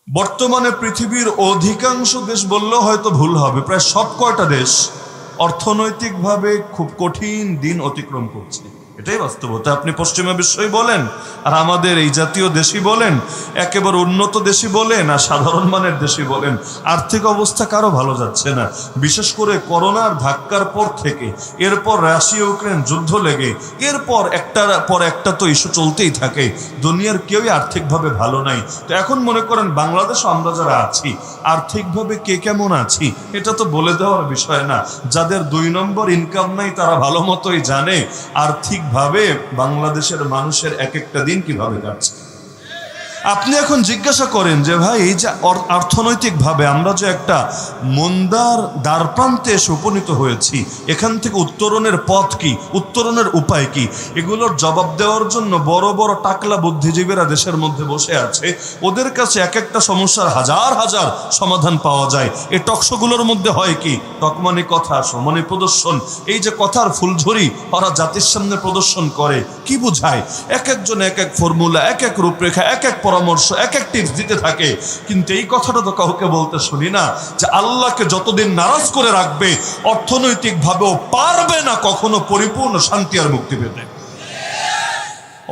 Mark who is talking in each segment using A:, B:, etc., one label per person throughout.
A: বর্তমানে পৃথিবীর অধিকাংশ দেশ বললেও হয়তো ভুল হবে, প্রায় সব কয়টা দেশ অর্থনৈতিকভাবে খুব কঠিন দিন অতিক্রম করছে। এটাই বাস্তবতা। আপনি পশ্চিমা বিশ্বই বলেন আর আমাদের এই জাতীয় দেশই বলেন, একেবারে উন্নত দেশই বলেন আর সাধারণ মানের দেশই বলেন, আর্থিক অবস্থা কারো ভালো যাচ্ছে না। বিশেষ করে করোনার ধাক্কার পর থেকে, এরপর রাশিয়া ইউক্রেন যুদ্ধ লেগে, এরপর একটার পর একটা তো ইস্যু চলতেই থাকে। দুনিয়ার কেউই আর্থিকভাবে ভালো নাই। তো এখন মনে করেন বাংলাদেশও আমরা যারা আছি আর্থিকভাবে কে কেমন আছি এটা তো বলে দেওয়ার বিষয় না। যাদের 2 নম্বর ইনকাম নাই তারা ভালো মতোই জানে আর্থিকভাবে বাংলাদেশের মানুষের এক একটা দিন কিভাবে যাচ্ছে। আপনি এখন জিজ্ঞাসা করেন যে ভাই এই যে অর্থনৈতিকভাবে আমরা যে একটা মন্দার দ্বারপ্রান্তে এসে উপনীত হয়েছি, এখান থেকে উত্তরণের পথ কি, উত্তরণের উপায় কি, এগুলোর জবাব দেওয়ার জন্য বড় বড় টাকলা বুদ্ধিজীবীরা দেশের মধ্যে বসে আছে। ওদের কাছে এক একটা সমস্যার হাজার হাজার সমাধান পাওয়া যায়। এই টকশোগুলোর মধ্যে হয় কি, টকমানি কথা, সমানি প্রদর্শন, এই যে কথার ফুলঝুরি ওরা জাতির সামনে প্রদর্শন করে, কি বুঝায়? এক একজন এক এক ফর্মুলা, এক এক রূপরেখা, এক এক পরামর্শ, এক এক টিপস দিতে থাকে। কিন্তু এই কথাটা তো কাউকে বলতে শুনি না যে আল্লাহকে যতদিন নারাজ করে রাখবে অর্থনৈতিকভাবেও পারবে না কখনো পরিপূর্ণ শান্তি আর মুক্তি পেতে।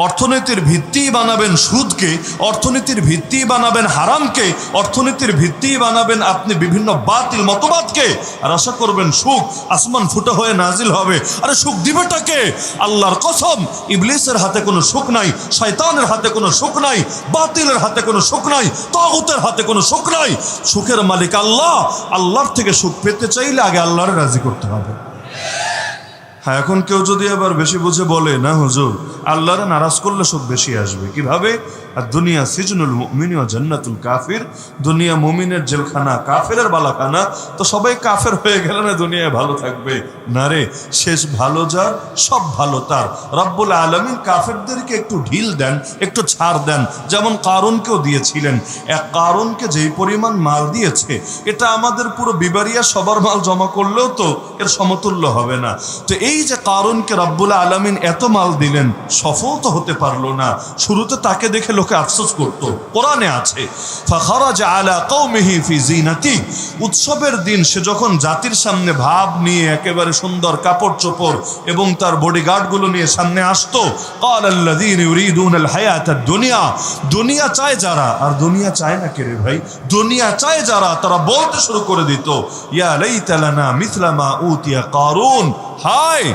A: অর্থনীতির ভিত্তি বানাবেন সুদকে, অর্থনীতির ভিত্তি বানাবেন হারামকে, অর্থনীতির ভিত্তি বানাবেন আপনি বিভিন্ন বাতিল মতবাদকে, আর আশা করবেন সুখ আসমান ফুটা হয়ে নাজিল হবে। আরে সুখ দিবেটাকে? আল্লাহর কসম, ইবলিসের হাতে কোনো সুখ নাই, শয়তানের হাতে কোনো সুখ নাই, বাতিলের হাতে কোনো সুখ নাই, তাগুতের হাতে কোনো সুখ নাই। সুখের মালিক আল্লাহ। আল্লাহর থেকে সুখ পেতে চাইলে আগে আল্লাহর রাজি করতে হবে। হ্যাঁ, এখন কেউ যদি আবার বেশি বুঝে বলে না হুজুর আল্লাহরে নারাজ করলে সুখ বেশি আসবে, কিভাবে? আর দুনিয়া সিজনুল মুমিন ওয়া জান্নাতুল কাফির, দুনিয়া মুমিনের জেলখানা, কাফেরের বালাখানা। তো সবাই কাফের হয়ে গেলে না দুনিয়ায় ভালো থাকবে? না রে, শেষ ভালো যার, সব ভালো তার। রব্বুল আলামিন কাফেরদেরকে একটু ঢিল দেন, একটু ছাড় দেন, যেমন কারুনকেও দিয়েছিলেন। এক কারুনকে যেই পরিমাণ মাল দিয়েছে এটা আমাদের পুরো বিবারিয়া সবার মাল জমা করলেও তো এর সমতুল্য হবে না। তো এই যে কারুনকে রব্বুল আলামিন এত মাল দিলেন, সফল তো হতে পারলো না। শুরুতে তাকে দেখে লোকে আফসোস করতো, কোরআনে আছে ফাখারাজা আলা কওমিহি ফি জিনাতি, উৎসবের দিন সে যখন জাতির সামনে ভাব নিয়ে একেবারে সুন্দর কাপড় চোপড় এবং তার বডিগার্ড গুলো নিয়ে সামনে আসতো, ক্বালাল্লাযীনা ইউরিদুনাল হায়াতাদ দুনিয়া, দুনিয়া চায় যারা, আর দুনিয়া চায় না কে রে ভাই? দুনিয়া চায় যারা, তারা বলতে শুরু করে দিত ইয়া লাইতা লানা মিথলা মা উতিয়া কারুন, হায়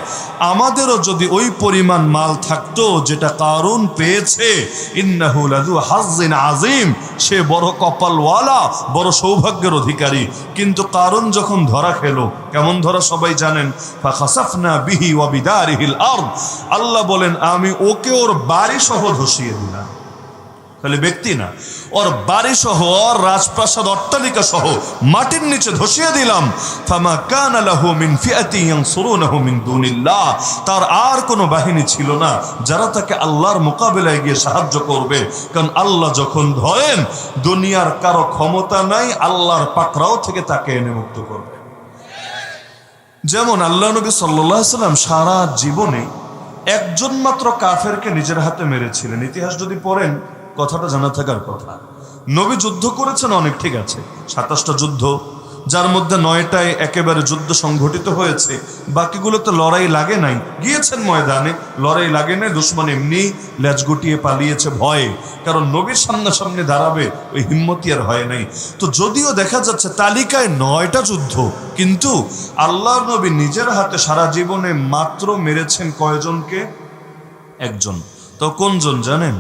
A: আমাদেরও যদি ওই পরিমাণ মাল থাকতো যেটা কারুন পেয়েছে। ইন্নাহু লাযু হাজ্জিন আযীম, সে বড় কপালওয়ালা, বড় সৌভাগ্যের অধিকারী। কিন্তু কারুন যখন ধরা খেলো, কেমন ধরা সবাই জানেন, ফাখাসাফনা বিহি ওয়া বিদারিহিল আরদ, আল্লাহ বলেন আমি ওকে ওর বাড়ি সহ ধসিয়ে দিলাম। তাহলে ব্যক্তি না, ওর বাড়ি সহ, ওর রাজপ্রাসাদ অট্টালিকা সহ মাটির নিচে ধসিয়ে দিলাম। ফামা কানা লাহু মিন ফিআতিন ইয়ানসুরুনাহু মিন দুনিল্লাহ, তার আর কোনো বাহিনী ছিল না যারা তাকে আল্লাহর মোকাবেলায় গিয়ে সাহায্য করবে। কারণ আল্লাহ যখন ধরেন, দুনিয়ার কারো ক্ষমতা নাই আল্লাহর পাকড়াও থেকে তাকে এনে মুক্ত করবে। যেমন আল্লাহ নবী সাল্লাল্লাহু আলাইহি সাল্লাম সারা জীবনে একজন মাত্র কাফেরকে নিজের হাতে মেরেছিলেন। ইতিহাস যদি পড়েন কথাটা জানা থাকার কথা। নবী যুদ্ধ করেছেন অনেক, ঠিক আছে, 27টা যুদ্ধ, যার মধ্যে 9টায় একেবারে যুদ্ধ সংঘটিত হয়েছে, বাকিগুলোতে লড়াই লাগে নাই। গিয়েছেন ময়দানে, লড়াই লাগে নাই, দুশমন এমনি লেজ গুটিয়ে পালিয়েছে ভয়ে, কারণ নবীর সামনাসামনি দাঁড়াবে ওই হিম্মতি আর হয় নাই। তো যদিও দেখা যাচ্ছে তালিকায় 9টা যুদ্ধ, কিন্তু আল্লাহর নবী নিজের হাতে সারা জীবনে মাত্র মেরেছেন কয়জনকে? একজন। তো কোনজন জানেন?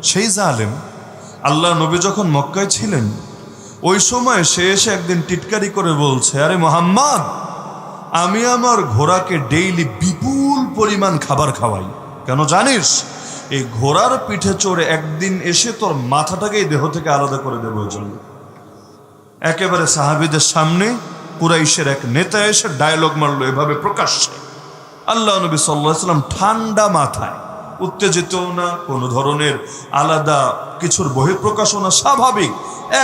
A: সেই জালেম। আল্লাহ নবী যখন মক্কায় ছিলেন ওই সময় সে এসে একদিন টিটকারি করে বলছে, আরে মুহাম্মদ, আমি আমার ঘোড়াকে ডেইলি বিপুল পরিমাণ খাবার খাওয়াই। কেন জানিস? এই ঘোড়ার পিঠে চড়ে একদিন এসে তোর মাথাটাকেই দেহ থেকে আলাদা করে দেবো। ওই জন্য একেবারে সাহাবীদের সামনে কুরাইশের এক নেতা এসে ডায়লগ মারলো এভাবে প্রকাশ্যে। আল্লাহ নবী সাল্লাল্লাহু আলাইহি ওয়াসাল্লাম ঠান্ডা মাথায় উত্তেজিত না, কোনো ধরনের আলাদা কিছুর বহিঃপ্রকাশও না, স্বাভাবিক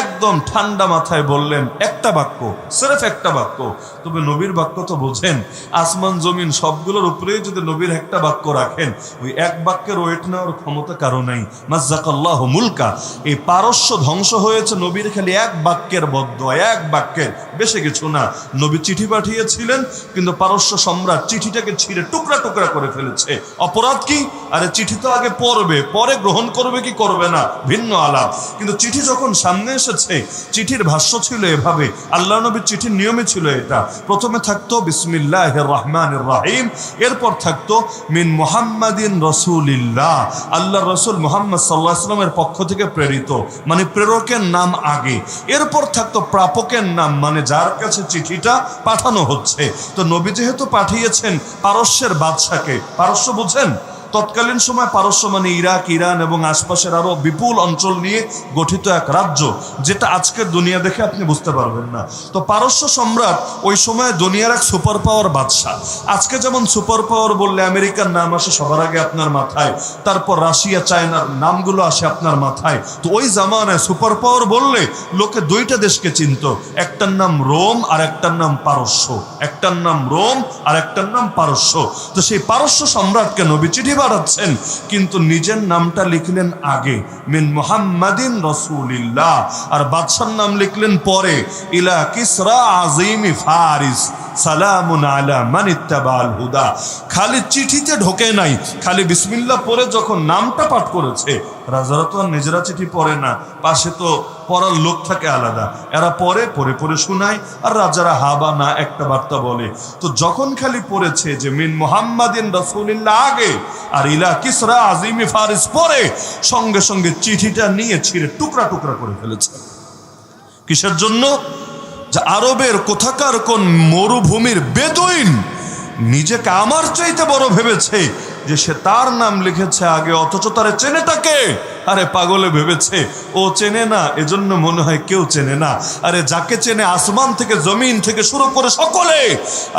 A: একদম ঠান্ডা মাথায় বললেন একটা বাক্য, সিরেফ একটা বাক্য। তবে নবীর বাক্য তো বোঝেন, আসমান জমিন সবগুলোর উপরেই যদি নবীর একটা বাক্য রাখেন, ওই এক বাক্যের ওয়েট নেওয়ার ক্ষমতা কারো নাই। মাজ্জাকাল্লাহু মুলকা, এই পারস্য ধ্বংস হয়েছে নবীর খালি এক বাক্যের বদদোয়া, এক বাক্যের, বেশি কিছু না। নবী চিঠি পাঠিয়েছিলেন, কিন্তু পারস্য সম্রাট চিঠিটাকে ছিঁড়ে টুকরা টুকরা করে ফেলেছে। অপরাধ কি? আরে চিঠি তো আগে পড়বে, পরে গ্রহণ করবে কি করবে না ভিন্ন আলাপ, কিন্তু চিঠি যখন সামনে এসেছে, চিঠির ভাষ্য ছিল এভাবে, আল্লাহ নবীর চিঠির নিয়মে ছিল এটা, প্রথমে থাকতো বিসমিল্লাহির রহমানির রহিম, এরপর থাকতো মিন মুহাম্মাদিন রাসূলিল্লাহ, আল্লাহর রাসূল মুহাম্মদ সাল্লাল্লাহু আলাইহি ওয়াসাল্লামের পক্ষ থেকে প্রেরিত, মানে প্রেরকের নাম আগে, এরপর থাকতো প্রাপকের নাম, মানে যার কাছে চিঠিটা পাঠানো হচ্ছে। তো নবী যেহেতু পাঠিয়েছেন পারস্যের বাদশাকে, পারস্য বুঝেন, তৎকালীন সময় পারস্য মানে ইরাক, ইরান এবং আশপাশের আরো বিপুল অঞ্চল নিয়ে গঠিত এক রাজ্য, যেটা আজকের দুনিয়া দেখে আপনি বুঝতে পারবেন না। তো পারস্য সম্রাট ওই সময় দুনিয়ার এক সুপার পাওয়ার বাদশাহ। আজকে যেমন সুপার পাওয়ার বললে আমেরিকার নাম আসে সবার আগে আপনার মাথায়, তারপর রাশিয়া, চায়নার নামগুলো আসে আপনার মাথায়। তো ওই জামানায় সুপার পাওয়ার বললে লোকে দুইটা দেশকে চিনত, একটার নাম রোম আর একটার নাম পারস্য, একটার নাম রোম আর একটার নাম পারস্য। তো সেই পারস্য সম্রাটকে নবী চিঠি পাঠাচ্ছেন, কিন্তু নিজের নামটা লিখলেন আগে, মিন মুহাম্মাদিন রাসূলিল্লাহ, আর বাদশার নাম লিখলেন পরে, ইলা কিসরা আযীমি ফারিস সালামুন আলা মান ইত্তাবাল হুদা। খালি চিঠিতে ঢোকে নাই, খালি বিসমিল্লাহ পরে যখন নামটা পাঠ করেছে, রাজারা তো আর নিজেরা চিঠি পড়ে না, পাশে তো পড়ার লোক থাকে আলাদা, এরা পড়ে পড়ে পড়ে শোনায়, আর রাজারা হা বা না একটা বার্তা বলে। তো যখন খালি পড়েছে যে মিন মুহাম্মাদিন রাসূলিল্লাহ আগে আর ইলা কিসরা আযীমি ফারিস পরে, সঙ্গে সঙ্গে চিঠিটা নিয়ে ছিঁড়ে টুকরা টুকরা করে ফেলেছে। কিসের জন্য? যে আরবের কোথাকার কোন মরুভূমির বেদুইন নিজেকে আমার চাইতে বড় ভেবেছে, যে সে তার নাম লিখেছে আগে, অথচ তারে চেনে তাকে। আরে পাগলে ভেবেছে ও চেনে না, এজন্য মনে হয় কেউ চেনে না। আরে যাকে চেনে আসমান থেকে জমিন থেকে শুরু করে সকলে,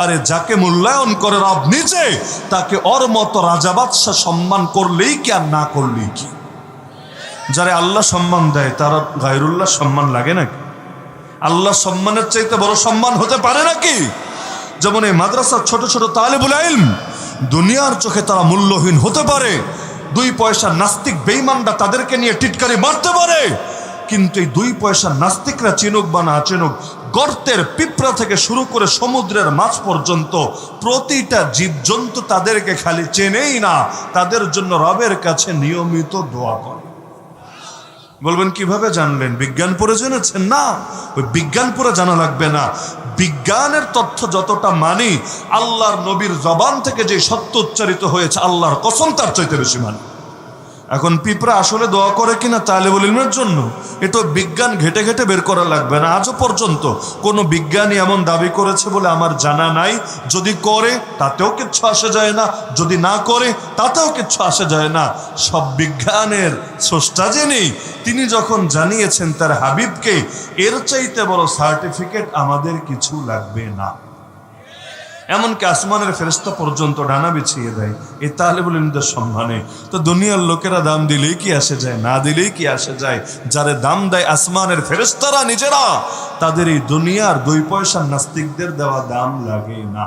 A: আরে যাকে মূল্যায়ন করে রব নিজে, তাকে ওর মতো রাজা বাদশাহ সম্মান করলেই কি আর না করলেই কি? যারে আল্লাহ সম্মান দেয় তারা গায়রুল্লাহ সম্মান লাগে নাকি? আল্লাহ সম্মানের চাইতে বড় সম্মান হতে পারে নাকি? যেমন এই মাদ্রাসার ছোট ছোট তালেবুল ইলম, দুনিয়ার চোখে তারা মূল্যহীন হতে পারে, 2 পয়সা নাস্তিক বেঈমানরা তাদেরকে নিয়ে টিটকারি মারতে পারে, কিন্তু এই 2 পয়সা নাস্তিকরা চিনুক বা না চিনুক, গর্তের পিঁপড়া থেকে শুরু করে সমুদ্রের মাছ পর্যন্ত প্রতিটা জীবজন্তু তাদেরকে খালি চেনেই না, তাদের জন্য রবের কাছে নিয়মিত দোয়া করে। বলবেন কিভাবে জানলেন? বিজ্ঞান পড়ে জেনেছেন? না, ওই বিজ্ঞান পড়ে জানা লাগবে না। বিজ্ঞানের তথ্য যতটা মানি, আল্লাহর নবীর জবান থেকে যে সত্য উচ্চারিত হয়েছে আল্লাহর কসম তার চাইতে বেশি মানি। এখন পিঁপড়া আসলে দোয়া করে কিনা তালেবুল ইলমের জন্য, এটা বিজ্ঞান ঘেটে ঘেটে বের করা লাগবে না। আজও পর্যন্ত কোনো বিজ্ঞানী এমন দাবি করেছে বলে আমার জানা নাই। যদি করে তাতেও কিচ্ছু আসে যায় না, যদি না করে তাতেও কিচ্ছু আসে যায় না। সব বিজ্ঞানের স্রষ্টা যিনি, তিনি যখন জানিয়েছেন তার হাবিবকে, এর চাইতে বড় সার্টিফিকেট আমাদের কিছু লাগবে না। এমনকি আসমানের ফেরেশতা পর্যন্ত ডানা বিছিয়ে দেয় এই তালেবুল ইলমদের সম্মানে। তো দুনিয়ার লোকেরা দাম দিলেই কি আসে যায়, না দিলেই কি আসে যায়? যারে দাম দেয় আসমানের ফেরেশতারা নিজেরা, তাদের এই দুনিয়ার 2 পয়সা নাস্তিকদের দেওয়া দাম লাগে না।